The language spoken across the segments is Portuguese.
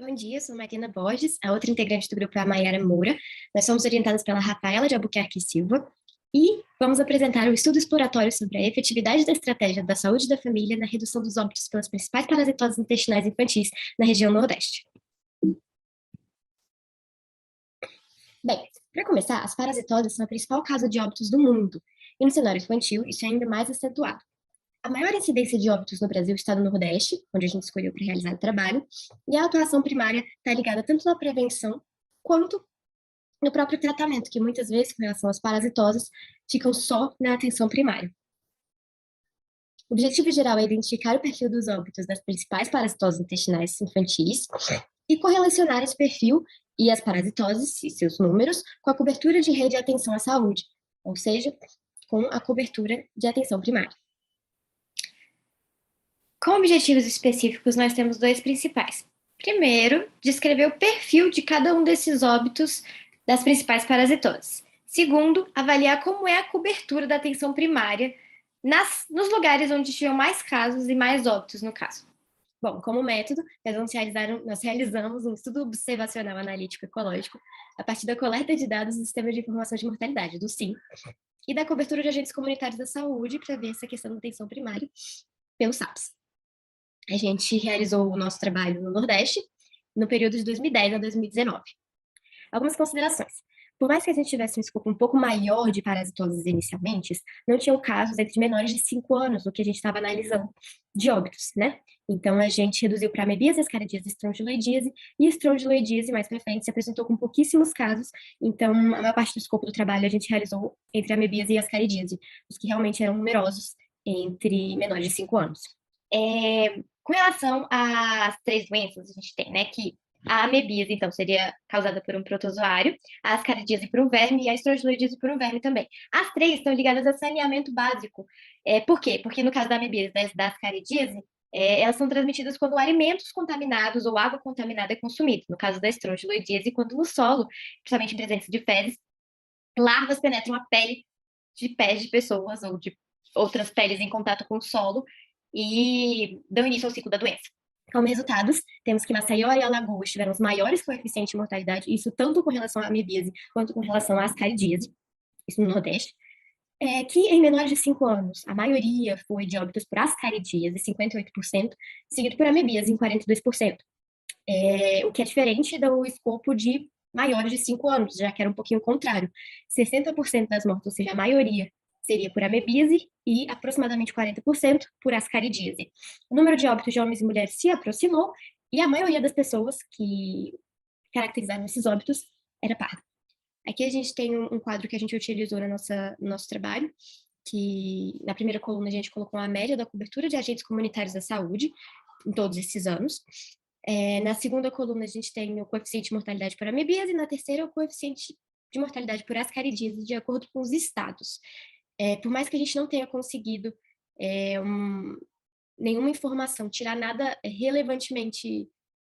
Bom dia, sou Marina Borges, a outra integrante do grupo é a Mayara Moura. Nós somos orientadas pela Rafaela de Albuquerque Silva e vamos apresentar o estudo exploratório sobre a efetividade da estratégia da saúde da família na redução dos óbitos pelas principais parasitoses intestinais infantis na região Nordeste. Bem, para começar, as parasitoses são a principal causa de óbitos do mundo, e no cenário infantil isso é ainda mais acentuado. A maior incidência de óbitos no Brasil está no Nordeste, onde a gente escolheu para realizar o trabalho, e a atuação primária está ligada tanto na prevenção quanto no próprio tratamento, que muitas vezes, com relação às parasitoses, ficam só na atenção primária. O objetivo geral é identificar o perfil dos óbitos das principais parasitoses intestinais infantis e correlacionar esse perfil e as parasitoses e seus números com a cobertura de rede de atenção à saúde, ou seja, com a cobertura de atenção primária. Com objetivos específicos, nós temos dois principais. Primeiro, descrever o perfil de cada um desses óbitos das principais parasitoses. Segundo, avaliar como é a cobertura da atenção primária nos lugares onde tiveram mais casos e mais óbitos, no caso. Bom, como método, nós realizamos um estudo observacional analítico ecológico a partir da coleta de dados do Sistema de Informação de Mortalidade, do SIM, e da cobertura de agentes comunitários da saúde para ver essa questão da atenção primária pelo SAPS. A gente realizou o nosso trabalho no Nordeste, no período de 2010 a 2019. Algumas considerações. Por mais que a gente tivesse um escopo um pouco maior de parasitoses inicialmente, não tinham casos entre menores de 5 anos, o que a gente estava analisando, de óbitos, né? Então, a gente reduziu para amebíase, ascaridíase, estrongiloidíase, e estrongiloidíase, mais para frente, se apresentou com pouquíssimos casos. Então, a maior parte do escopo do trabalho a gente realizou entre amebíase e ascaridíase, os que realmente eram numerosos entre menores de 5 anos. Com relação às três doenças, a gente tem, né, que a amebíase, então, seria causada por um protozoário, a ascaridíase por um verme e a estrongiloidíase por um verme também. As três estão ligadas a saneamento básico. Por quê? Porque no caso da amebíase, da ascaridíase, elas são transmitidas quando alimentos contaminados ou água contaminada é consumida. No caso da estrongiloidíase, quando no solo, principalmente em presença de fezes, larvas penetram a pele de pés de pessoas ou de outras peles em contato com o solo e dão início ao ciclo da doença. Como resultados, temos que Maceió e Alagoas tiveram os maiores coeficientes de mortalidade, isso tanto com relação à amebíase quanto com relação à ascaridíase, isso no Nordeste, que em menores de 5 anos, a maioria foi de óbitos por ascaridíase, 58%, seguido por amebíase, em 42%, o que é diferente do escopo de maiores de 5 anos, já que era um pouquinho o contrário. 60% das mortes, ou seja, a maioria, seria por amebíase e aproximadamente 40% por ascaridíase. O número de óbitos de homens e mulheres se aproximou e a maioria das pessoas que caracterizaram esses óbitos era parda. Aqui a gente tem um quadro que a gente utilizou no nosso trabalho, que na primeira coluna a gente colocou a média da cobertura de agentes comunitários da saúde em todos esses anos. Na segunda coluna a gente tem o coeficiente de mortalidade por amebíase e na terceira o coeficiente de mortalidade por ascaridíase, de acordo com os estados. Por mais que a gente não tenha conseguido nenhuma informação, tirar nada relevantemente,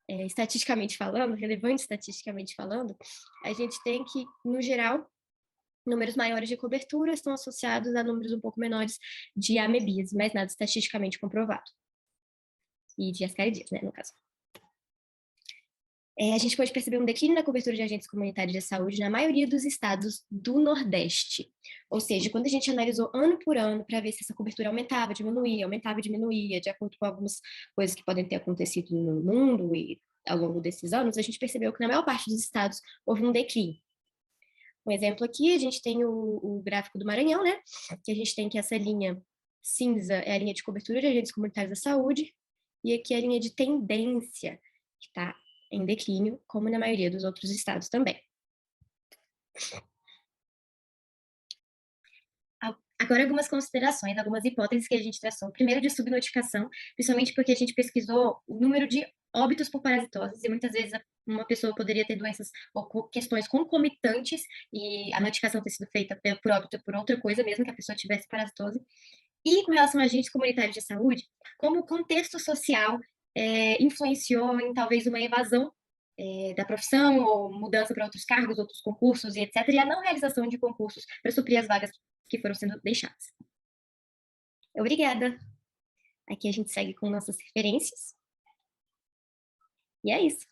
relevante estatisticamente falando, a gente tem que, no geral, números maiores de cobertura estão associados a números um pouco menores de amebíase, mas nada estatisticamente comprovado. E de ascaridíase, né, no caso. A gente pode perceber um declínio na cobertura de agentes comunitários de saúde na maioria dos estados do Nordeste. Ou seja, quando a gente analisou ano por ano para ver se essa cobertura aumentava, diminuía, de acordo com algumas coisas que podem ter acontecido no mundo e ao longo desses anos, a gente percebeu que na maior parte dos estados houve um declínio. Um exemplo aqui, a gente tem o gráfico do Maranhão, né? Que a gente tem que essa linha cinza é a linha de cobertura de agentes comunitários da saúde, e aqui a linha de tendência, que está em declínio, como na maioria dos outros estados também. Agora, algumas considerações, algumas hipóteses que a gente traçou. Primeiro, de subnotificação, principalmente porque a gente pesquisou o número de óbitos por parasitoses, e muitas vezes uma pessoa poderia ter doenças ou questões concomitantes, e a notificação ter sido feita por óbito por outra coisa, mesmo que a pessoa tivesse parasitose. E com relação a agentes comunitários de saúde, como o contexto social influenciou em talvez uma evasão da profissão, ou mudança para outros cargos, outros concursos e etc., e a não realização de concursos para suprir as vagas que foram sendo deixadas. Obrigada! Aqui a gente segue com nossas referências. E é isso.